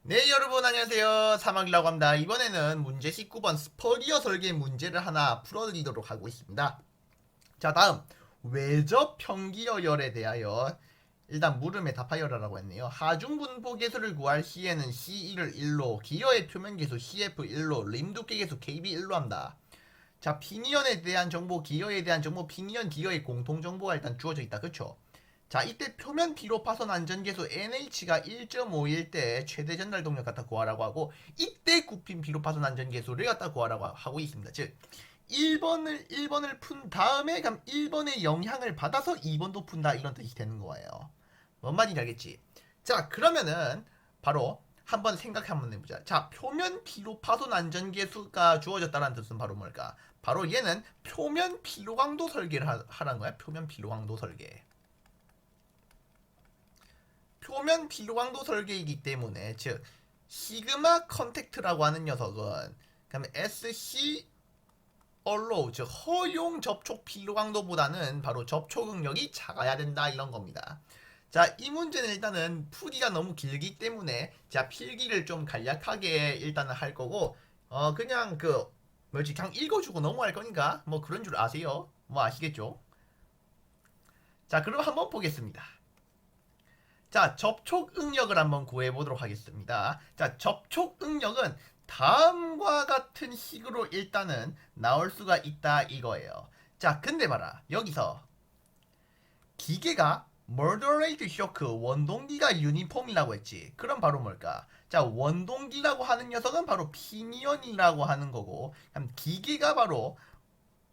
네, 여러분 안녕하세요. 사막이라고 합니다. 이번에는 문제 19번 스퍼리어 설계 문제를 하나 풀어드리도록 하고 있습니다. 자, 다음 외접 평기어열에 대하여 일단 물음에 답하여라라고 했네요. 하중분포 계수를 구할 시에는 C1을 1로, 기어의 표면 계수 CF 1로, 림 두께 계수 KB 1로 한다. 자, 피니언에 대한 정보, 기어에 대한 정보, 피니언, 기어의 공통 정보가 일단 주어져 있다. 그쵸? 자, 이때 표면 피로 파손 안전계수 NH가 1.5일 때 최대 전달 동력 갖다 구하라고 하고, 이때 굽힌 피로 파손 안전계수를 갖다 구하라고 하고 있습니다. 즉 1번을 푼 다음에 그럼 1번의 영향을 받아서 2번도 푼다, 이런 뜻이 되는 거예요. 뭔 말인지 알겠지? 자, 그러면은 바로 한번 생각 한번 해보자. 자, 표면 피로 파손 안전계수가 주어졌다는 뜻은 바로 뭘까? 바로 얘는 표면 피로 강도 설계를 하라는 거야. 표면 피로 강도 설계. 표면 피로강도 설계이기 때문에, 즉 시그마 컨택트라고 하는 녀석은 그러면 SC allow, 즉 허용 접촉 피로강도보다는 바로 접촉 응력이 작아야 된다, 이런 겁니다. 자, 이 문제는 일단은 풀이가 너무 길기 때문에 자, 필기를 좀 간략하게 일단은 할 거고, 그냥 뭐지, 그냥 읽어주고 넘어갈 거니까 뭐 그런 줄 아세요? 뭐 아시겠죠? 자, 그럼 한번 보겠습니다. 자, 접촉 응력을 한번 구해보도록 하겠습니다. 자, 접촉 응력은 다음과 같은 식으로 일단은 나올 수가 있다, 이거예요. 자, 근데 봐라. 여기서 기계가 moderate shock, 원동기가 유니폼이라고 했지. 그럼 바로 뭘까? 자, 원동기라고 하는 녀석은 바로 피니언이라고 하는 거고, 그럼 기계가 바로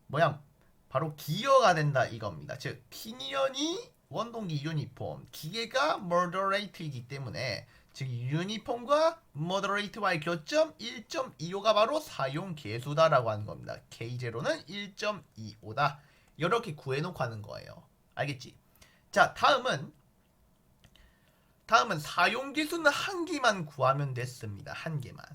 뭐야? 바로 기어가 된다, 이겁니다. 즉 피니언이 원동기 유니폼, 기계가 moderate이기 때문에, 즉 유니폼과 moderate와의 교점 1.25가 바로 사용 계수다라고 하는 겁니다. K0는 1.25다. 이렇게 구해놓고 하는 거예요. 알겠지? 자, 다음은 사용 계수는 한 개만 구하면 됐습니다. 한 개만.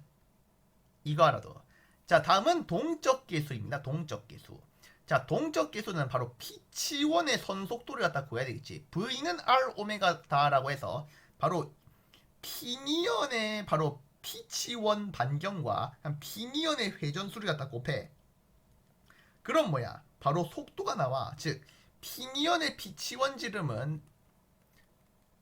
이거 알아도. 자, 다음은 동적 계수입니다. 동적 계수. 자, 동적 계수는 바로 P1의 선속도를 갖다 구해야 되겠지. V는 R 오메가다라고 해서 바로 피니언의 바로 P1 반경과 피니언의 회전수를 갖다 곱해. 그럼 뭐야? 바로 속도가 나와. 즉 피니언의 P1 지름은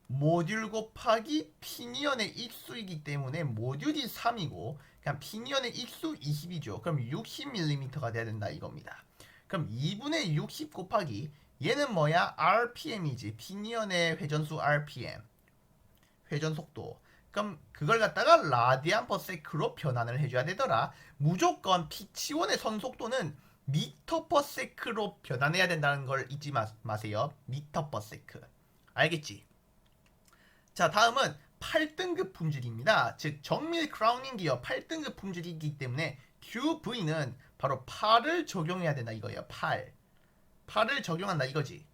모듈 곱하기 피니언의 익수이기 때문에 모듈이 3이고, 그냥 피니언의 익수 20이죠. 그럼 60mm가 돼야 된다, 이겁니다. 그럼 2분의 60 곱하기 얘는 뭐야? RPM이지. 피니언의 회전수 RPM. 회전 속도. 그럼 그걸 갖다가 라디안 퍼 세크로 변환을 해줘야 되더라. 무조건 P1의 선속도는 미터 퍼 세크로 변환해야 된다는 걸 잊지 마세요. 미터 퍼 세크. 알겠지? 자, 다음은 8등급 품질입니다. 즉 정밀 크라우닝 기어 8등급 품질이기 때문에 QV는 바로 8을 적용해야 된다, 이거예요. 8을 적용한다, 이거지.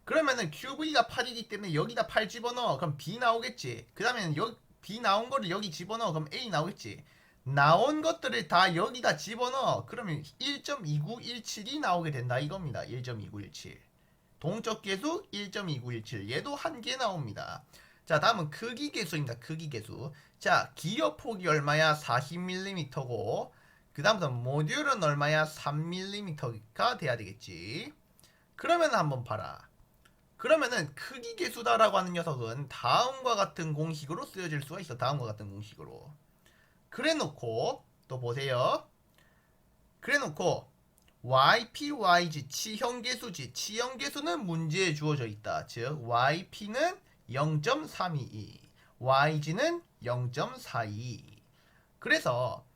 그러면은 QV가 8이기 때문에 여기다 8 집어넣어. 그럼 B 나오겠지. 그 다음에는 B 나온 거를 여기 집어넣어. 그럼 A 나오겠지. 나온 것들을 다 여기다 집어넣어. 그러면 1.2917이 나오게 된다, 이겁니다. 1.2917. 동적 계수 1.2917. 얘도 한 개 나옵니다. 자, 다음은 크기 계수입니다. 크기 계수. 자, 기어 폭이 얼마야? 40mm고, 그 다음부터 모듈은 얼마야? 3mm가 돼야 되겠지. 그러면 한번 봐라. 그러면은 크기 계수다라고 하는 녀석은 다음과 같은 공식으로 쓰여질 수가 있어. 다음과 같은 공식으로. 그래놓고 또 보세요. 그래놓고 YP, YG 치형계수지. 치형계수는 문제에 주어져 있다. 즉 YP는 0.322, YG는 0.42. 그래서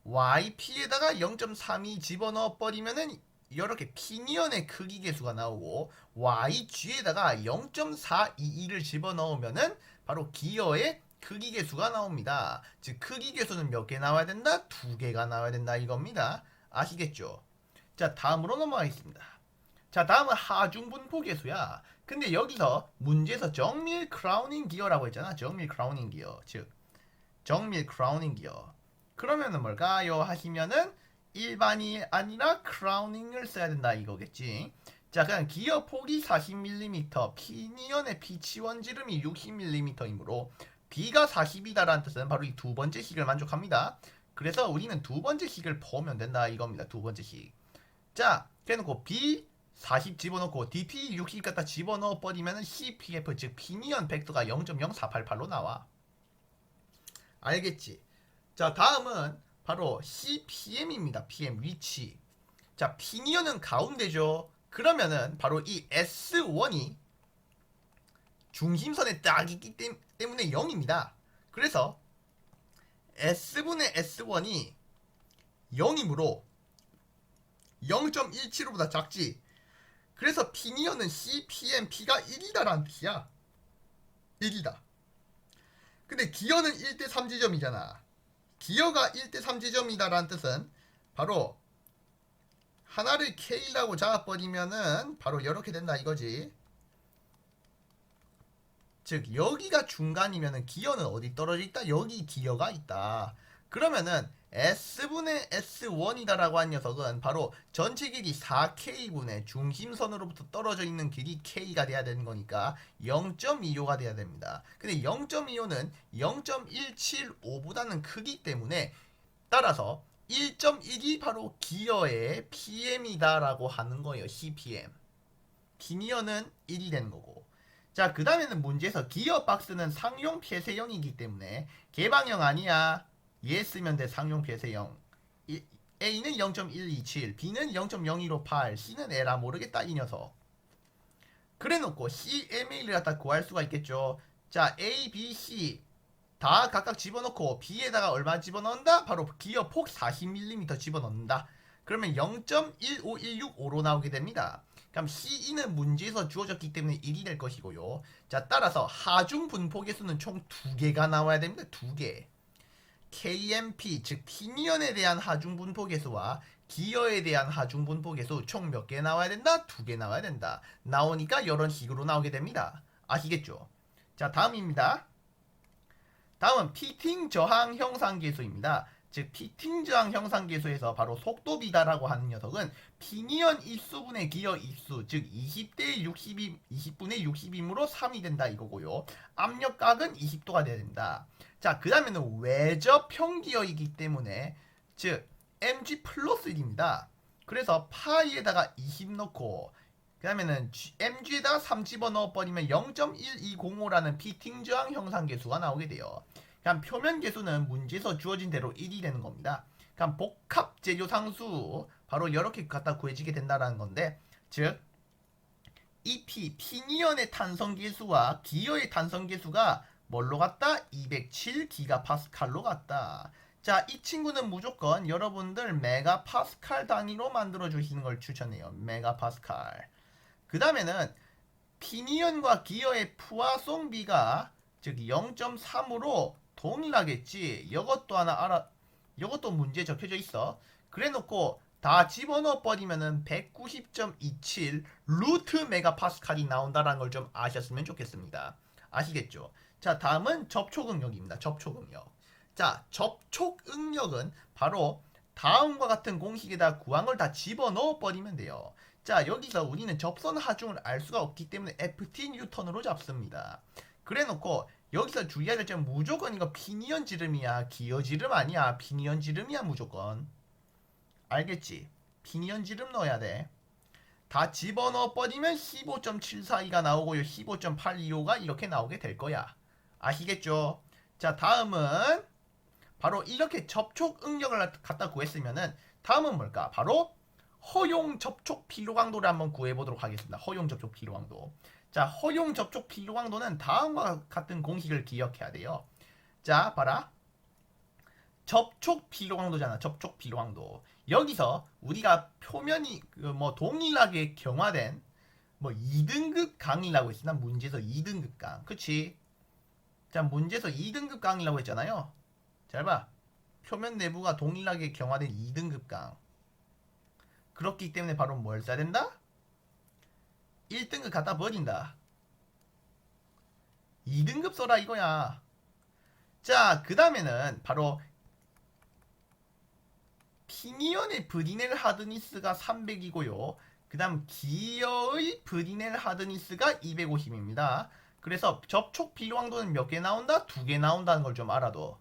YP에다가 0.32 집어넣어 버리면은 이렇게 피니언의 크기 계수가 나오고, YG에다가 0.422를 집어넣으면은 바로 기어의 크기 계수가 나옵니다. 즉 크기 계수는 몇 개 나와야 된다? 2개가 나와야 된다, 이겁니다. 아시겠죠? 자, 다음으로 넘어가겠습니다. 자, 다음은 하중분포 계수야. 근데 여기서 문제에서 정밀 크라우닝 기어라고 했잖아. 정밀 크라우닝 기어. 즉 정밀 크라우닝 기어. 그러면은 뭘까요? 하시면은 일반이 아니라 크라우닝을 써야 된다, 이거겠지. 자, 그냥 기어 폭이 40mm, 피니언의 피치원 지름이 60mm이므로 B가 40이다라는 뜻은 바로 이 두 번째 식을 만족합니다. 그래서 우리는 두 번째 식을 보면 된다 이겁니다. 두 번째 식. 자, 그래놓고 B 40 집어넣고 DP 60 갖다 집어넣어 버리면 CPF 즉 피니언 벡터가 0.0488로 나와. 알겠지? 자, 다음은 바로 CPM입니다. PM 위치. 자, 피니언은 가운데죠. 그러면은 바로 이 S1이 중심선에 딱 있기 때문에 0입니다. 그래서 S분의 S1이 0이므로 0.17보다 작지. 그래서 피니언은 CPM P가 1이다라는 뜻이야. 1이다. 근데 기어는 1대 3지점이잖아. 기어가 1대 3지점이다라는 뜻은 바로 하나를 K라고 잡아버리면은 바로 이렇게 된다 이거지. 즉 여기가 중간이면은 기어는 어디 떨어져 있다? 여기 기어가 있다. 그러면은 S분의 S1이다라고 한 녀석은 바로 전체 길이 4K분의 중심선으로부터 떨어져 있는 길이 K가 돼야 되는 거니까 0.25가 돼야 됩니다. 근데 0.25는 0.175보다는 크기 때문에 따라서 1.1이 바로 기어의 PM이다라고 하는 거예요. CPM. 기니어는 1이 되는 거고. 자, 그 다음에는 문제에서 기어 박스는 상용 폐쇄형이기 때문에 개방형 아니야. 얘 쓰면 돼. 상용 폐쇄형. A는 0.127, B는 0.0158, C는 에라 모르겠다 이 녀석. 그래놓고 CMA를 갖다 구할 수가 있겠죠. 자, A, B, C 다 각각 집어넣고 B에다가 얼마 집어넣는다? 바로 기어 폭 40mm 집어넣는다. 그러면 0.15165로 나오게 됩니다. 그럼 CE는 문제에서 주어졌기 때문에 1이 될 것이고요. 자, 따라서 하중 분포 개수는 총 2개가 나와야 됩니다. 2개. KMP 즉 피니언에 대한 하중 분포 개수와 기어에 대한 하중 분포 개수 총 몇 개 나와야 된다? 2개 나와야 된다. 나오니까 이런 식으로 나오게 됩니다. 아시겠죠? 자, 다음입니다. 다음은 피팅 저항 형상 계수입니다. 즉 피팅 저항 형상 계수에서 바로 속도비다라고 하는 녀석은 피니언 입수분의 기어 입수 즉 20대 60이 20분의 60이므로 3이 된다 이거고요. 압력각은 20도가 돼야 된다. 자, 그 다음에는 외접 평기어이기 때문에 즉 mg 플러스 1입니다. 그래서 파이에다가 20 넣고 그 다음에는 mg에다가 3 집어넣어 버리면 0.1205라는 피팅 저항 형상 계수가 나오게 돼요. 그럼 표면 계수는 문제에서 주어진 대로 1이 되는 겁니다. 그럼 복합 재료 상수 바로 이렇게 갖다 구해지게 된다라는 건데 즉 EP 피니언의 탄성 계수와 기어의 탄성 계수가 뭘로 같다? 207기가파스칼로 같다. 자, 이 친구는 무조건 여러분들 메가파스칼 단위로 만들어 주시는 걸 추천해요. 메가파스칼. 그 다음에는 피니언과 기어의 푸아송비가 즉 0.3으로 동일하겠지. 이것도 하나 알아. 이것도 문제에 적혀져 있어. 그래놓고 다 집어넣어 버리면은 190.27 루트 메가파스칼이 나온다라는 걸 좀 아셨으면 좋겠습니다. 아시겠죠? 자, 다음은 접촉응력입니다. 접촉응력. 자, 접촉응력은 바로 다음과 같은 공식에다 구항을 다 집어넣어 버리면 돼요. 자, 여기서 우리는 접선 하중을 알 수가 없기 때문에 FT 뉴턴으로 잡습니다. 그래놓고 여기서 주의해야 될 점은 무조건 이거 피니언 지름이야. 기어 지름 아니야. 피니언 지름이야 무조건. 알겠지? 피니언 지름 넣어야 돼. 다 집어넣어 버리면 15.742가 나오고요. 15.825가 이렇게 나오게 될 거야. 아시겠죠? 자, 다음은 바로 이렇게 접촉 응력을 갖다 구했으면은 다음은 뭘까? 바로 허용 접촉 피로 강도를 한번 구해보도록 하겠습니다. 허용 접촉 피로 강도. 자, 허용 접촉 피로 강도는 다음과 같은 공식을 기억해야 돼요. 자, 봐라. 접촉 피로 강도잖아. 접촉 피로 강도. 여기서 우리가 표면이 동일하게 경화된 2등급 강이라고 했으나 문제에서 2등급 강. 그치? 자, 문제에서 2등급 강이라고 했잖아요. 잘 봐. 표면 내부가 동일하게 경화된 2등급 강. 그렇기 때문에 바로 뭘 써야 된다? 1등급 갖다 버린다. 2등급 써라 이거야. 자, 그 다음에는 바로 피니언의 브리넬 하드니스가 300이고요. 그 다음 기어의 브리넬 하드니스가 250입니다. 그래서 접촉 필요 강도는 몇 개 나온다? 2개 나온다는 걸 좀 알아둬.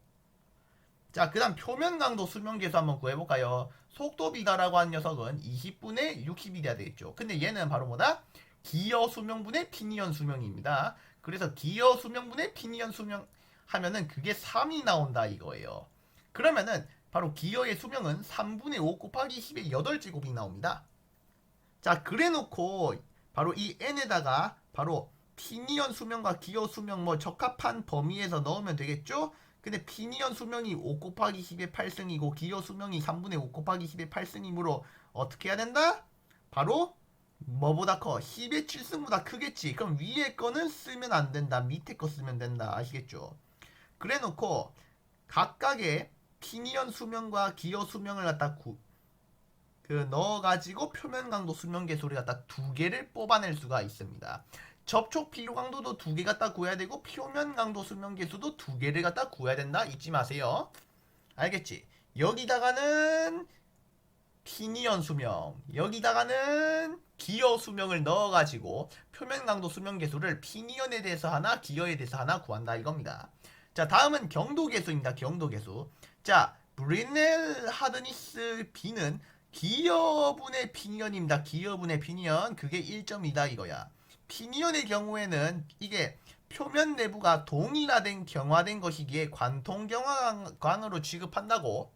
자, 그 다음 표면 강도 수명 계수 한번 구해볼까요? 속도 비가라고 한 녀석은 20분의 60이 돼야 되겠죠. 근데 얘는 바로 뭐다? 기어 수명분의 피니언 수명입니다. 그래서 기어 수명분의 피니언 수명 하면은 그게 3이 나온다 이거예요. 그러면은 바로 기어의 수명은 3분의 5 곱하기 10의 8제곱이 나옵니다. 자, 그래 놓고 바로 이 n에다가 바로 피니언 수명과 기어 수명 뭐 적합한 범위에서 넣으면 되겠죠? 근데 피니언 수명이 5 곱하기 10의 8승이고 기어 수명이 3분의 5 곱하기 10의 8승이므로 어떻게 해야 된다? 바로 뭐보다 커? 10의 7승보다 크겠지. 그럼 위에 거는 쓰면 안 된다. 밑에 거 쓰면 된다. 아시겠죠? 그래 놓고 각각의 피니언 수명과 기어 수명을 갖다 넣어가지고 표면 강도 수명 계수를 갖다 2개를 뽑아낼 수가 있습니다. 접촉 필요 강도도 2개 갖다 구해야 되고 표면 강도 수명 계수도 2개를 갖다 구해야 된다. 잊지 마세요. 알겠지? 여기다가는 피니언 수명, 여기다가는 기어 수명을 넣어가지고 표면 강도 수명 계수를 피니언에 대해서 하나, 기어에 대해서 하나 구한다 이겁니다. 자, 다음은 경도 계수입니다. 경도 계수. 자, 브리넬 하드니스 B는 기어분의 피니언입니다. 기어분의 피니언. 그게 1점이다 이거야. 피니언의 경우에는 이게 표면 내부가 동일화된 경화된 것이기에 관통 경화광으로 취급한다고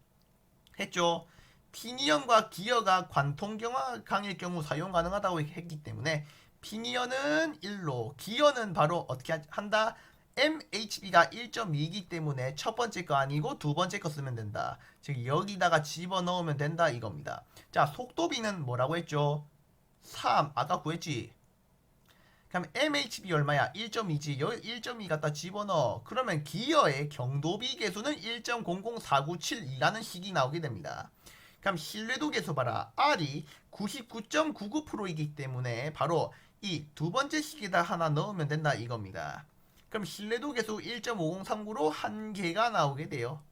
했죠. 피니언과 기어가 관통 경화광일 경우 사용 가능하다고 했기 때문에 피니언은 1로, 기어는 바로 어떻게 한다? MHB가 1.2이기 때문에 첫 번째 거 아니고 두 번째 거 쓰면 된다. 즉 여기다가 집어넣으면 된다 이겁니다. 자, 속도비는 뭐라고 했죠? 3. 아까 구했지? 그럼 MHB 얼마야? 1.2지. 여기 1.2 갖다 집어넣어. 그러면 기어의 경도비 계수는 1.00497이라는 식이 나오게 됩니다. 그럼 신뢰도 계수 봐라. R이 99.99%이기 때문에 바로 이 두 번째 식에다 하나 넣으면 된다 이겁니다. 그럼 신뢰도 계수 1.5039로 한 개가 나오게 돼요.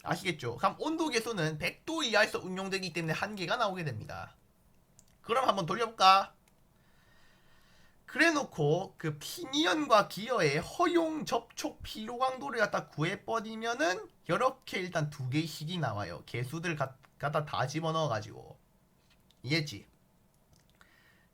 아시겠죠? 그럼 온도 계수는 100도 이하에서 운용되기 때문에 한 개가 나오게 됩니다. 그럼 한번 돌려볼까? 그래 놓고 그 피니언과 기어의 허용 접촉 피로 강도를 갖다 구해버리면은 이렇게 일단 2개씩이 나와요. 개수들 갖다 다 집어넣어 가지고. 이해했지?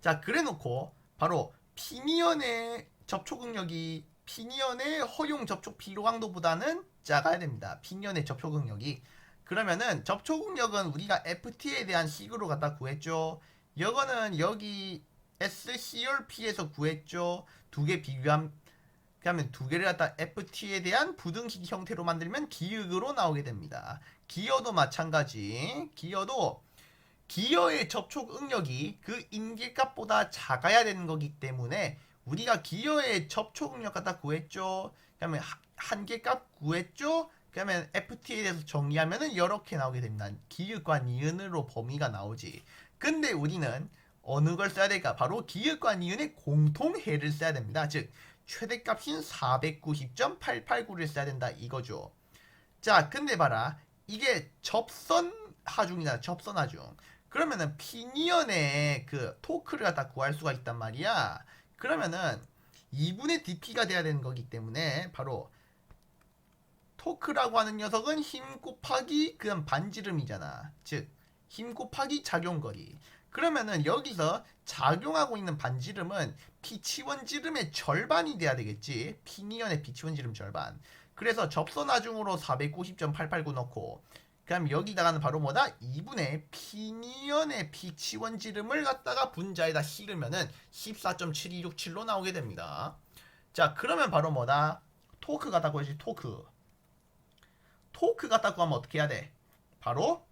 자, 그래 놓고 바로 피니언의 접촉 응력이 피니언의 허용 접촉 피로 강도보다는 작아야 됩니다. 피니언의 접촉 응력이. 그러면은 접촉 응력은 우리가 FT에 대한 식으로 갖다 구했죠. 이거는 여기 SCRP에서 구했죠. 2개 비교하면 그러면 2개를 갖다 FT에 대한 부등식 형태로 만들면 기역으로 나오게 됩니다. 기어도 마찬가지. 기어의 접촉 응력이 그 인계값보다 작아야 되는 거기 때문에 우리가 기어의 접촉 응력 갖다 구했죠. 그러면 한계값 구했죠. 그러면 FT에 대해서 정리하면은 이렇게 나오게 됩니다. 기역과 니은으로 범위가 나오지. 근데 우리는 어느 걸 써야 될까? 바로 기역과 니은의 공통해를 써야 됩니다. 즉 최대값인 490.889를 써야 된다 이거죠. 자, 근데 봐라. 이게 접선 하중이다. 접선 하중. 그러면은 피니언의 그 토크를 갖다 구할 수가 있단 말이야. 그러면은 2분의 dp가 돼야 되는 거기 때문에 바로 토크라고 하는 녀석은 힘 곱하기 그냥 반지름이잖아. 즉 힘 곱하기 작용거리. 그러면은 여기서 작용하고 있는 반지름은 피치원 지름의 절반이 돼야 되겠지. 피니언의 피치원 지름 절반. 그래서 접선 하중으로 490.889 넣고 그럼 여기다가는 바로 뭐다? 2분의 피니언의 피치원 지름을 갖다가 분자에다 실으면은 14.7267로 나오게 됩니다. 자, 그러면 바로 뭐다? 토크 갖다 구하지. 토크 갖다 구하면 어떻게 해야 돼? 바로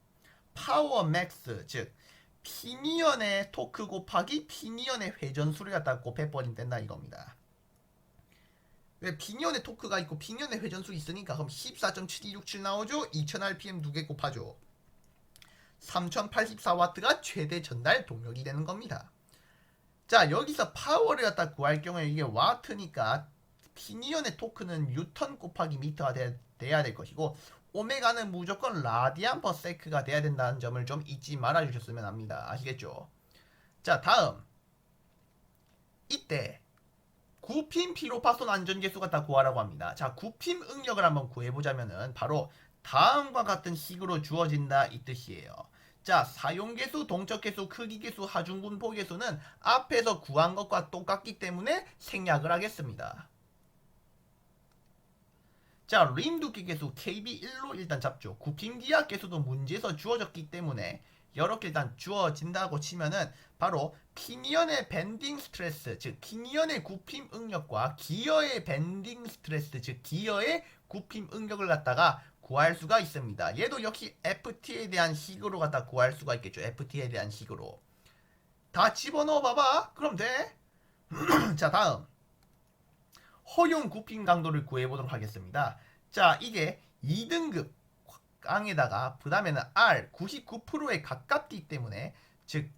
파워 맥스, 즉 피니언의 토크 곱하기 피니언의 회전수를 갖다 곱해버리면 된다 이겁니다. 왜 피니언의 토크가 있고 피니언의 회전수 있으니까 그럼 14.7267 나오죠. 2000rpm 2개 곱하죠. 3084W가 최대 전달 동력이 되는 겁니다. 자, 여기서 파워를 갖다 구할 경우에 이게 와트니까 피니언의 토크는 뉴턴 곱하기 미터가 돼야 될 것이고 오메가는 무조건 라디안 퍼 세크가 돼야 된다는 점을 좀 잊지 말아 주셨으면 합니다. 아시겠죠? 자, 다음 이때 구핀 피로파손 안전계수 갖다 구하라고 합니다. 자, 구핀 응력을 한번 구해보자면은 바로 다음과 같은 식으로 주어진다 이 뜻이에요. 자, 사용계수, 동적계수, 크기계수, 하중분포계수는 앞에서 구한 것과 똑같기 때문에 생략을 하겠습니다. 자, 림 두께계수 KB1로 일단 잡죠. 구핀기압계수도 문제에서 주어졌기 때문에 이렇게 일단 주어진다고 치면은 바로 피니언의 밴딩 스트레스, 즉 피니언의 굽힘 응력과 기어의 밴딩 스트레스, 즉 기어의 굽힘 응력을 갖다가 구할 수가 있습니다. 얘도 역시 FT에 대한 식으로 갖다 구할 수가 있겠죠. FT에 대한 식으로. 다 집어넣어 봐봐. 그럼 돼. 자, 다음. 허용 굽힘 강도를 구해보도록 하겠습니다. 자, 이게 2등급 강에다가 그 다음에는 R 99%에 가깝기 때문에 즉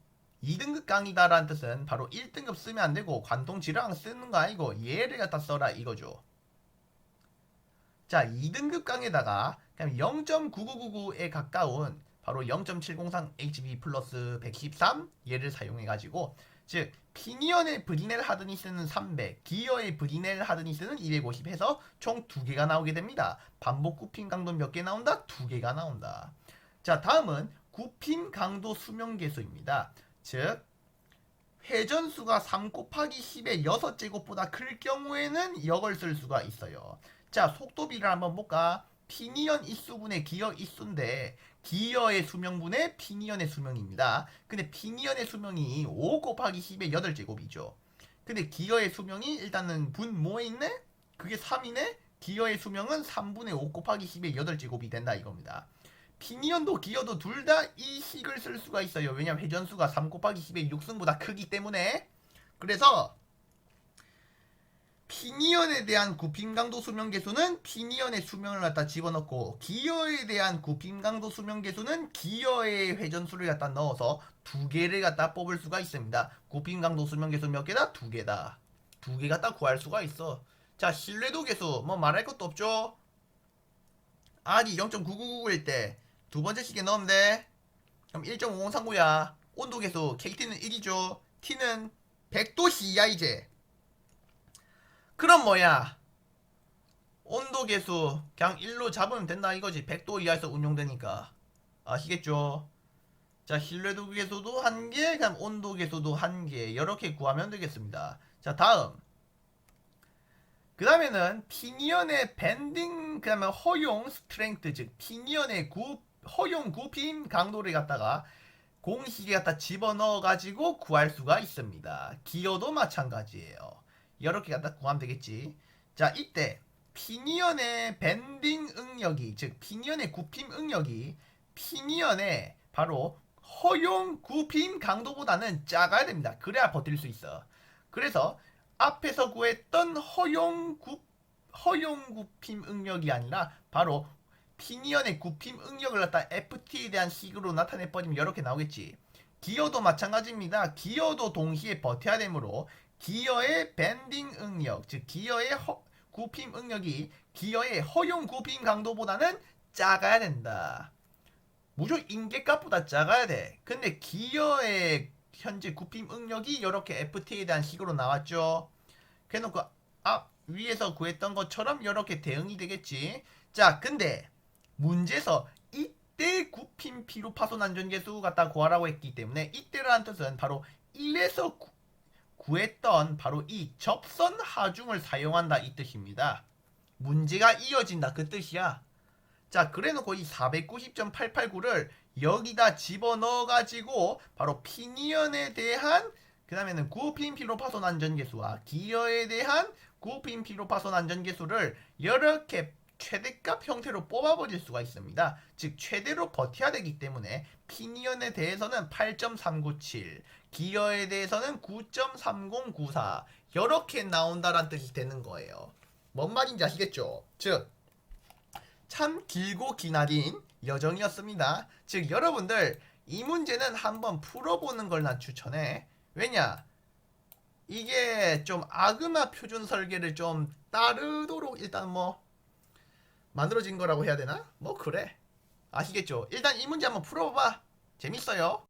2등급 강이다라는 뜻은 바로 1등급 쓰면 안되고 관통지랑 쓰는 거 아니고 얘를 갖다 써라 이거죠. 자, 2등급 강에다가 그냥 0.9999에 가까운 바로 0.703 HB 플러스 113 얘를 사용해가지고 즉 피니언의 브리넬 하드니스는 300, 기어의 브리넬 하드니스는 250 해서 총 2개가 나오게 됩니다. 반복 굽힘 강도 몇 개 나온다? 2개가 나온다. 자, 다음은 굽힘 강도 수명계수입니다. 즉 회전수가 3 곱하기 10의 6제곱보다 클 경우에는 이걸 쓸 수가 있어요. 자, 속도비를 한번 볼까? 피니언 입수분의 기어 입수인데 기어의 수명분의 피니언의 수명입니다. 근데 피니언의 수명이 5 곱하기 10의 8제곱이죠. 근데 기어의 수명이 일단은 분 뭐에 있네? 그게 3이네? 기어의 수명은 3분의 5 곱하기 10의 8제곱이 된다 이겁니다. 피니언도 기어도 둘 다 이 식을 쓸 수가 있어요. 왜냐면 회전수가 3 곱하기 10의 6승보다 크기 때문에. 그래서 피니언에 대한 굽힘 강도 수명 계수는 피니언의 수명을 갖다 집어넣고 기어에 대한 굽힘 강도 수명 계수는 기어의 회전수를 갖다 넣어서 2개를 갖다 뽑을 수가 있습니다. 굽힘 강도 수명 계수 몇 개다? 2개다. 2개 갖다 구할 수가 있어. 자, 신뢰도 계수 뭐 말할 것도 없죠. R이 0.9999일 때 두 번째 식에 넣으면 돼. 그럼 1.5039야. 온도 계수 KT는 1이죠. T는 100도씨야 이제. 그럼 뭐야? 온도 계수 그냥 1로 잡으면 된다 이거지. 100도 이하에서 운용되니까. 아시겠죠? 자, 신뢰도 계수도 1개, 그냥 온도 계수도 1개. 이렇게 구하면 되겠습니다. 자, 다음. 그 다음에는 피니언의 밴딩, 그 다음에 허용 스트렝트, 즉 피니언의 허용 굽힘 강도를 갖다가 공식에 갖다 집어넣어가지고 구할 수가 있습니다. 기어도 마찬가지예요. 이렇게 갖다 구하면 되겠지. 자, 이때 피니언의 밴딩 응력이, 즉 피니언의 굽힘 응력이 피니언의 바로 허용 굽힘 강도보다는 작아야 됩니다. 그래야 버틸 수 있어. 그래서 앞에서 구했던 허용 굽힘 응력이 아니라 바로 피니언의 굽힘 응력을 갖다 FT에 대한 식으로 나타내버리면 이렇게 나오겠지. 기어도 마찬가지입니다. 기어도 동시에 버텨야 되므로 기어의 밴딩 응력, 즉 기어의 굽힘 응력이 기어의 허용 굽힘 강도보다는 작아야 된다. 무조건 인계값보다 작아야 돼. 근데 기어의 현재 굽힘 응력이 이렇게 FT에 대한 식으로 나왔죠. 그래놓고 앞 위에서 구했던 것처럼 이렇게 대응이 되겠지. 자, 근데 문제에서 이때 굽힘 피로 파손 안전계수 갖다 구하라고 했기 때문에 이때라는 뜻은 바로 1에서 구했던 바로 이 접선 하중을 사용한다 이 뜻입니다. 문제가 이어진다 그 뜻이야. 자, 그래놓고 이 490.889를 여기다 집어넣어가지고 바로 피니언에 대한 그 다음에는 굽힘 피로 파손 안전계수와 기어에 대한 굽힘 피로 파손 안전계수를 이렇게 최대값 형태로 뽑아버릴 수가 있습니다. 즉 최대로 버텨야 되기 때문에 피니언에 대해서는 8.397, 기어에 대해서는 9.3094 이렇게 나온다란 뜻이 되는 거예요. 뭔 말인지 아시겠죠? 즉 참 길고 기나긴 여정이었습니다. 즉 여러분들 이 문제는 한번 풀어보는 걸 난 추천해. 왜냐? 이게 좀 아그마 표준 설계를 좀 따르도록 일단 뭐 만들어진 거라고 해야 되나? 뭐 그래. 아시겠죠? 일단 이 문제 한번 풀어봐. 재밌어요.